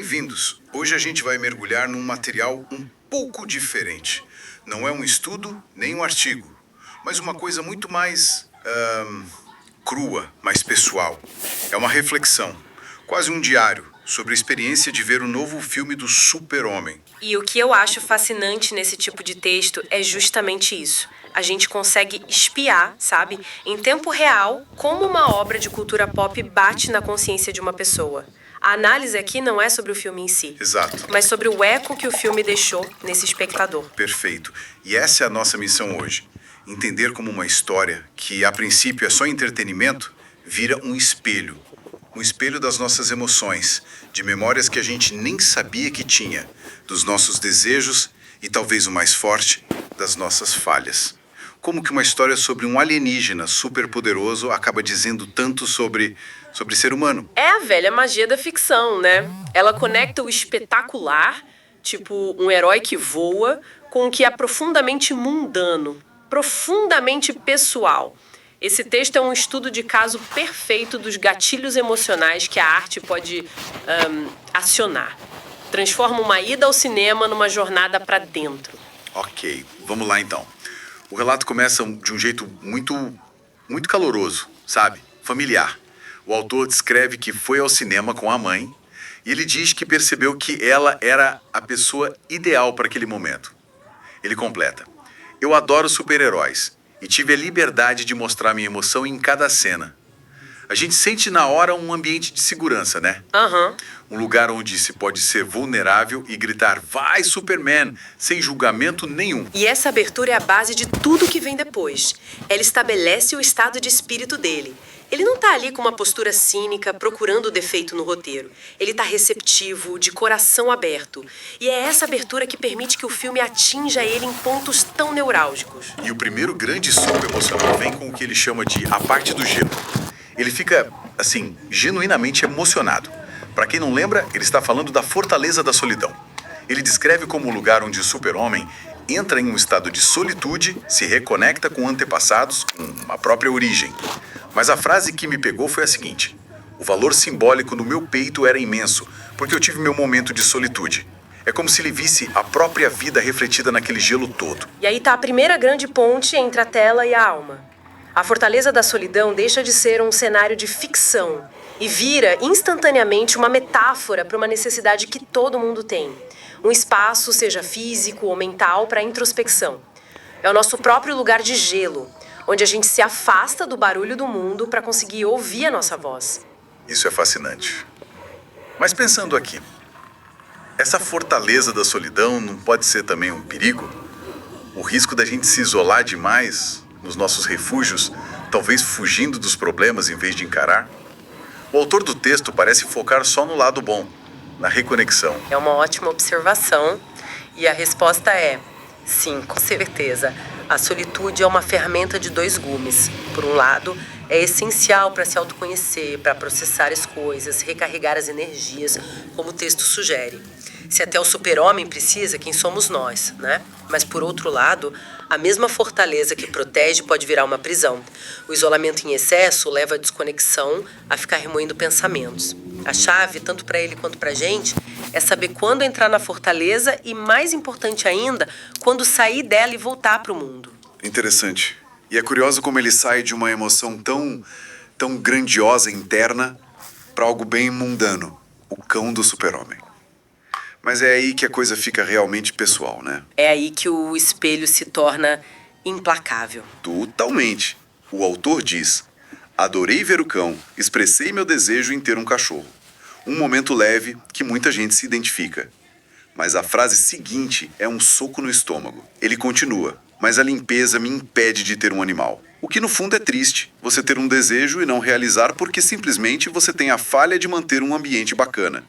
bem-vindos. Hoje a gente vai mergulhar num material um pouco diferente. Não é um estudo, nem um artigo, mas uma coisa muito mais crua, mais pessoal. É uma reflexão, quase um diário, sobre a experiência de ver o novo filme do Super-Homem. E o que eu acho fascinante nesse tipo de texto é justamente isso. A gente consegue espiar, sabe, em tempo real, como uma obra de cultura pop bate na consciência de uma pessoa. A análise aqui não é sobre o filme em si, Exato. mas sobre o eco que o filme deixou nesse espectador. Perfeito. E essa é a nossa missão hoje. Entender como uma história, que a princípio é só entretenimento, vira um espelho. Um espelho das nossas emoções, de memórias que a gente nem sabia que tinha, dos nossos desejos e, talvez o mais forte, das nossas falhas. Como que uma história sobre um alienígena superpoderoso acaba dizendo tanto sobre ser humano? É a velha magia da ficção, né? Ela conecta o espetacular, tipo um herói que voa, com o que é profundamente mundano, profundamente pessoal. Esse texto é um estudo de caso perfeito dos gatilhos emocionais que a arte pode acionar. Transforma uma ida ao cinema numa jornada para dentro. Ok, vamos lá então. O relato começa de um jeito muito caloroso, sabe? Familiar. O autor descreve que foi ao cinema com a mãe e ele diz que percebeu que ela era a pessoa ideal para aquele momento. Ele completa: "Eu adoro super-heróis e tive a liberdade de mostrar minha emoção em cada cena. A gente sente na hora um ambiente de segurança, né? Um lugar onde se pode ser vulnerável e gritar 'Vai, Superman!' sem julgamento nenhum." E essa abertura é a base de tudo que vem depois. Ela estabelece o estado de espírito dele. Ele não tá ali com uma postura cínica, procurando o defeito no roteiro. Ele tá receptivo, de coração aberto. E é essa abertura que permite que o filme atinja ele em pontos tão neurálgicos. E o primeiro grande surto emocional vem com o que ele chama de a parte do gelo. Ele fica, assim, genuinamente emocionado. Para quem não lembra, ele está falando da Fortaleza da Solidão. Ele descreve como um lugar onde o super-homem entra em um estado de solitude, se reconecta com antepassados, com a própria origem. Mas a frase que me pegou foi a seguinte: "O valor simbólico no meu peito era imenso, porque eu tive meu momento de solitude." É como se ele visse a própria vida refletida naquele gelo todo. E aí tá a primeira grande ponte entre a tela e a alma. A Fortaleza da Solidão deixa de ser um cenário de ficção e vira instantaneamente uma metáfora para uma necessidade que todo mundo tem. Um espaço, seja físico ou mental, para introspecção. É o nosso próprio lugar de gelo, onde a gente se afasta do barulho do mundo para conseguir ouvir a nossa voz. Isso é fascinante. Mas pensando aqui, essa Fortaleza da Solidão não pode ser também um perigo? O risco da gente se isolar demais nos nossos refúgios, talvez fugindo dos problemas em vez de encarar? O autor do texto parece focar só no lado bom, na reconexão. É uma ótima observação e a resposta é sim, com certeza. A solitude é uma ferramenta de dois gumes. Por um lado, é essencial para se autoconhecer, para processar as coisas, recarregar as energias, como o texto sugere. Se até o super-homem precisa, quem somos nós, né? Mas, por outro lado, a mesma fortaleza que protege pode virar uma prisão. O isolamento em excesso leva à desconexão, a ficar remoendo pensamentos. A chave, tanto para ele quanto para a gente, é saber quando entrar na fortaleza e, mais importante ainda, quando sair dela e voltar para o mundo. Interessante. E é curioso como ele sai de uma emoção tão grandiosa interna para algo bem mundano, o cão do super-homem. Mas é aí que a coisa fica realmente pessoal, né? É aí que o espelho se torna implacável. Totalmente. O autor diz: "Adorei ver o cão, expressei meu desejo em ter um cachorro." Um momento leve que muita gente se identifica. Mas a frase seguinte é um soco no estômago. Ele continua: "Mas a limpeza me impede de ter um animal." O que no fundo é triste, você ter um desejo e não realizar porque simplesmente você tem a falha de manter um ambiente bacana.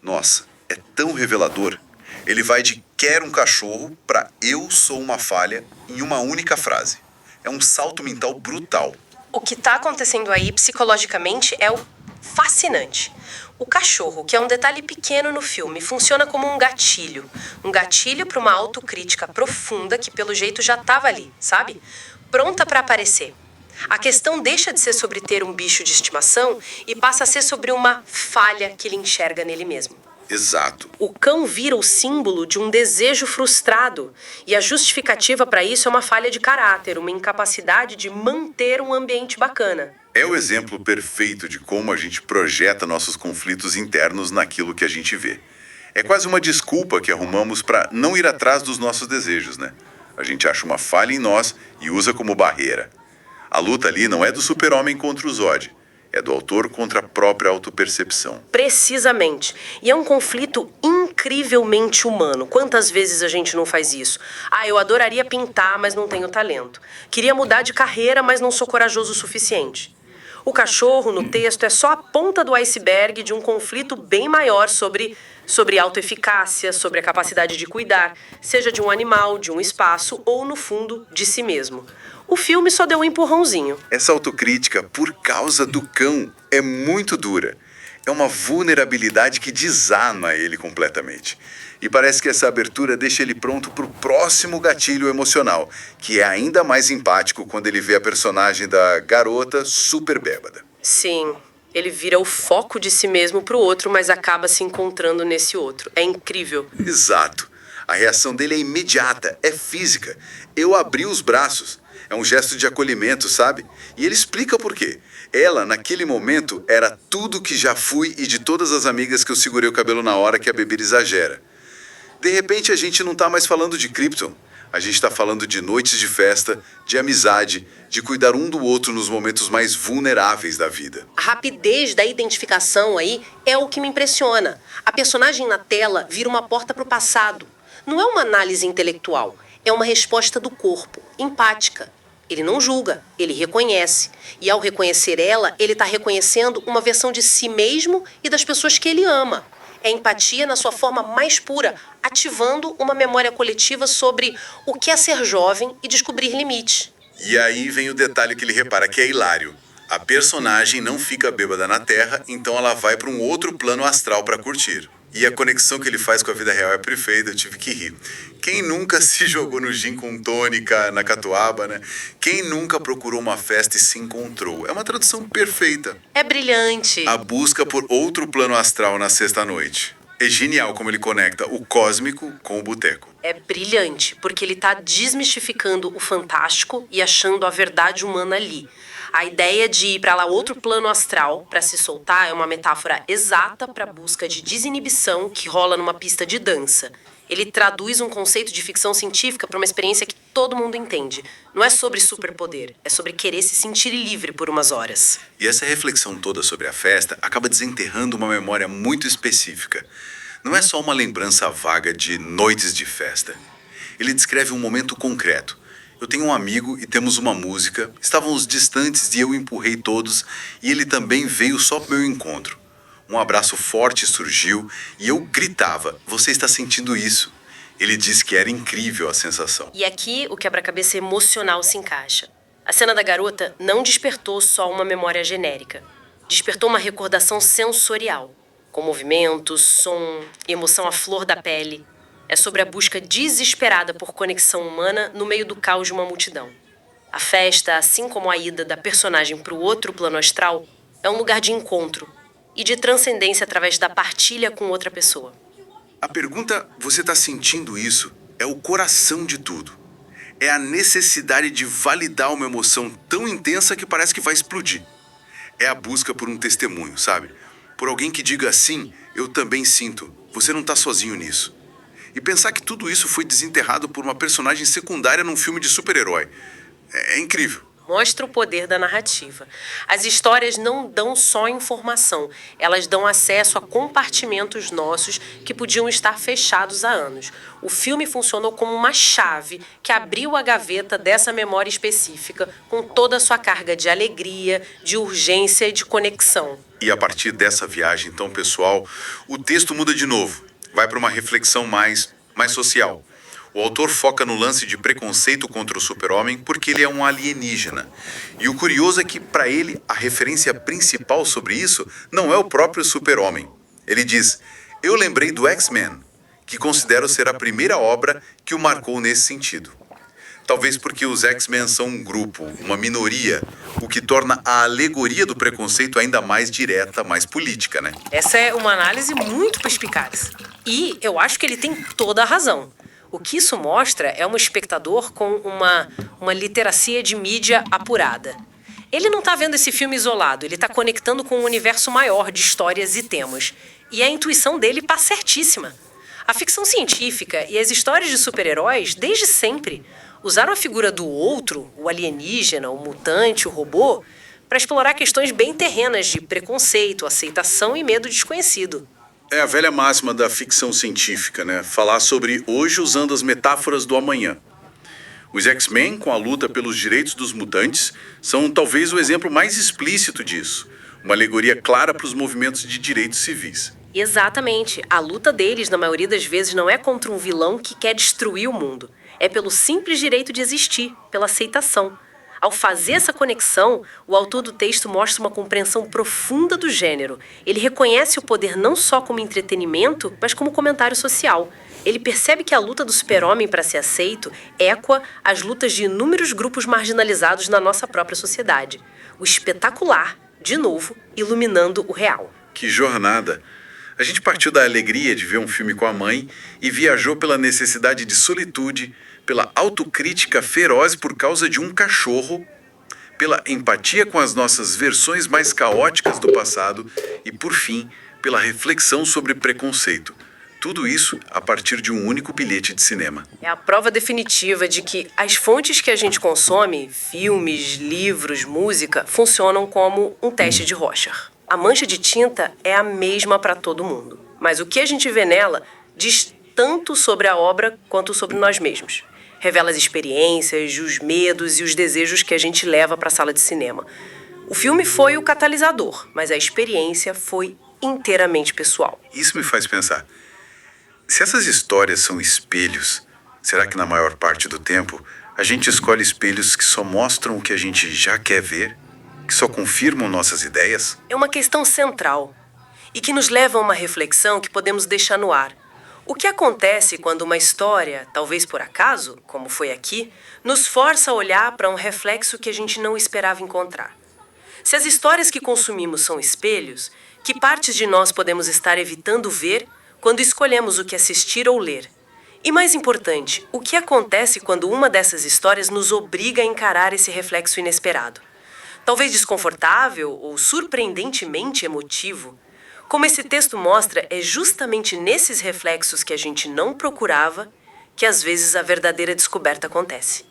Nossa, é tão revelador. Ele vai de "quero um cachorro" para "eu sou uma falha" em uma única frase. É um salto mental brutal. O que está acontecendo aí psicologicamente é o fascinante. O cachorro, que é um detalhe pequeno no filme, funciona como um gatilho. Um gatilho para uma autocrítica profunda que, pelo jeito, já estava ali, sabe? Pronta para aparecer. A questão deixa de ser sobre ter um bicho de estimação e passa a ser sobre uma falha que ele enxerga nele mesmo. Exato. O cão vira o símbolo de um desejo frustrado. E a justificativa para isso é uma falha de caráter, uma incapacidade de manter um ambiente bacana. É o exemplo perfeito de como a gente projeta nossos conflitos internos naquilo que a gente vê. É quase uma desculpa que arrumamos para não ir atrás dos nossos desejos, né? A gente acha uma falha em nós e usa como barreira. A luta ali não é do super-homem contra o Zod. É do autor contra a própria autopercepção. Precisamente. E é um conflito incrivelmente humano. Quantas vezes a gente não faz isso? Ah, eu adoraria pintar, mas não tenho talento. Queria mudar de carreira, mas não sou corajoso o suficiente. O cachorro, no texto, é só a ponta do iceberg de um conflito bem maior sobre autoeficácia, sobre a capacidade de cuidar, seja de um animal, de um espaço ou, no fundo, de si mesmo. O filme só deu um empurrãozinho. Essa autocrítica, por causa do cão, é muito dura. É uma vulnerabilidade que desarma ele completamente. E parece que essa abertura deixa ele pronto para o próximo gatilho emocional, que é ainda mais empático quando ele vê a personagem da garota super bêbada. Sim, ele vira o foco de si mesmo pro outro, mas acaba se encontrando nesse outro. É incrível. Exato. A reação dele é imediata, é física. Eu abri os braços. É um gesto de acolhimento, sabe? E ele explica por quê. Ela, naquele momento, era tudo que já fui e de todas as amigas que eu segurei o cabelo na hora que a bebida exagera. De repente, a gente não tá mais falando de Krypton. A gente tá falando de noites de festa, de amizade, de cuidar um do outro nos momentos mais vulneráveis da vida. A rapidez da identificação aí é o que me impressiona. A personagem na tela vira uma porta pro passado. Não é uma análise intelectual, é uma resposta do corpo, empática. Ele não julga, ele reconhece. E ao reconhecer ela, ele está reconhecendo uma versão de si mesmo e das pessoas que ele ama. É empatia na sua forma mais pura, ativando uma memória coletiva sobre o que é ser jovem e descobrir limites. E aí vem o detalhe que ele repara que é hilário. A personagem não fica bêbada na Terra, então ela vai para um outro plano astral para curtir. E a conexão que ele faz com a vida real é perfeita, eu tive que rir. Quem nunca se jogou no gin com tônica na catuaba, né? Quem nunca procurou uma festa e se encontrou? É uma tradução perfeita. É brilhante. A busca por outro plano astral na sexta-noite. É genial como ele conecta o cósmico com o boteco. É brilhante, porque ele está desmistificando o fantástico e achando a verdade humana ali. A ideia de ir para lá outro plano astral para se soltar é uma metáfora exata para a busca de desinibição que rola numa pista de dança. Ele traduz um conceito de ficção científica para uma experiência que todo mundo entende. Não é sobre superpoder, é sobre querer se sentir livre por umas horas. E essa reflexão toda sobre a festa acaba desenterrando uma memória muito específica. Não é só uma lembrança vaga de noites de festa. Ele descreve um momento concreto. Eu tenho um amigo e temos uma música, estávamos distantes e eu empurrei todos e ele também veio só pro meu encontro. Um abraço forte surgiu e eu gritava, você está sentindo isso? Ele disse que era incrível a sensação. E aqui o quebra-cabeça emocional se encaixa. A cena da garota não despertou só uma memória genérica. Despertou uma recordação sensorial, com movimentos, som, emoção à flor da pele. É sobre a busca desesperada por conexão humana no meio do caos de uma multidão. A festa, assim como a ida da personagem para o outro plano astral, é um lugar de encontro e de transcendência através da partilha com outra pessoa. A pergunta, você está sentindo isso, é o coração de tudo. É a necessidade de validar uma emoção tão intensa que parece que vai explodir. É a busca por um testemunho, sabe? Por alguém que diga assim, eu também sinto, você não está sozinho nisso. E pensar que tudo isso foi desenterrado por uma personagem secundária num filme de super-herói. É incrível. Mostra o poder da narrativa. As histórias não dão só informação, elas dão acesso a compartimentos nossos que podiam estar fechados há anos. O filme funcionou como uma chave que abriu a gaveta dessa memória específica com toda a sua carga de alegria, de urgência e de conexão. E a partir dessa viagem tão pessoal, o texto muda de novo. Vai para uma reflexão mais social. O autor foca no lance de preconceito contra o super-homem porque ele é um alienígena. E o curioso é que, para ele, a referência principal sobre isso não é o próprio super-homem. Ele diz, eu lembrei do X-Men, que considero ser a primeira obra que o marcou nesse sentido. Talvez porque os X-Men são um grupo, uma minoria, o que torna a alegoria do preconceito ainda mais direta, mais política, né? Essa é uma análise muito perspicaz. E eu acho que ele tem toda a razão. O que isso mostra é um espectador com uma literacia de mídia apurada. Ele não está vendo esse filme isolado, ele está conectando com um universo maior de histórias e temas. E a intuição dele está certíssima. A ficção científica e as histórias de super-heróis, desde sempre, usaram a figura do outro, o alienígena, o mutante, o robô, para explorar questões bem terrenas de preconceito, aceitação e medo desconhecido. É a velha máxima da ficção científica, né? Falar sobre hoje usando as metáforas do amanhã. Os X-Men, com a luta pelos direitos dos mutantes, são talvez o exemplo mais explícito disso. Uma alegoria clara para os movimentos de direitos civis. Exatamente. A luta deles, na maioria das vezes, não é contra um vilão que quer destruir o mundo. É pelo simples direito de existir, pela aceitação. Ao fazer essa conexão, o autor do texto mostra uma compreensão profunda do gênero. Ele reconhece o poder não só como entretenimento, mas como comentário social. Ele percebe que a luta do super-homem para ser aceito ecoa as lutas de inúmeros grupos marginalizados na nossa própria sociedade. O espetacular, de novo, iluminando o real. Que jornada! A gente partiu da alegria de ver um filme com a mãe e viajou pela necessidade de solitude, pela autocrítica feroz por causa de um cachorro, pela empatia com as nossas versões mais caóticas do passado e, por fim, pela reflexão sobre preconceito. Tudo isso a partir de um único bilhete de cinema. É a prova definitiva de que as fontes que a gente consome, filmes, livros, música, funcionam como um teste de Rorschach. A mancha de tinta é a mesma para todo mundo. Mas o que a gente vê nela diz tanto sobre a obra quanto sobre nós mesmos. Revela as experiências, os medos e os desejos que a gente leva para a sala de cinema. O filme foi o catalisador, mas a experiência foi inteiramente pessoal. Isso me faz pensar. Se essas histórias são espelhos, será que na maior parte do tempo a gente escolhe espelhos que só mostram o que a gente já quer ver? Que só confirmam nossas ideias? É uma questão central e que nos leva a uma reflexão que podemos deixar no ar. O que acontece quando uma história, talvez por acaso, como foi aqui, nos força a olhar para um reflexo que a gente não esperava encontrar? Se as histórias que consumimos são espelhos, que partes de nós podemos estar evitando ver quando escolhemos o que assistir ou ler? E mais importante, o que acontece quando uma dessas histórias nos obriga a encarar esse reflexo inesperado? Talvez desconfortável ou surpreendentemente emotivo. Como esse texto mostra, é justamente nesses reflexos que a gente não procurava que às vezes a verdadeira descoberta acontece.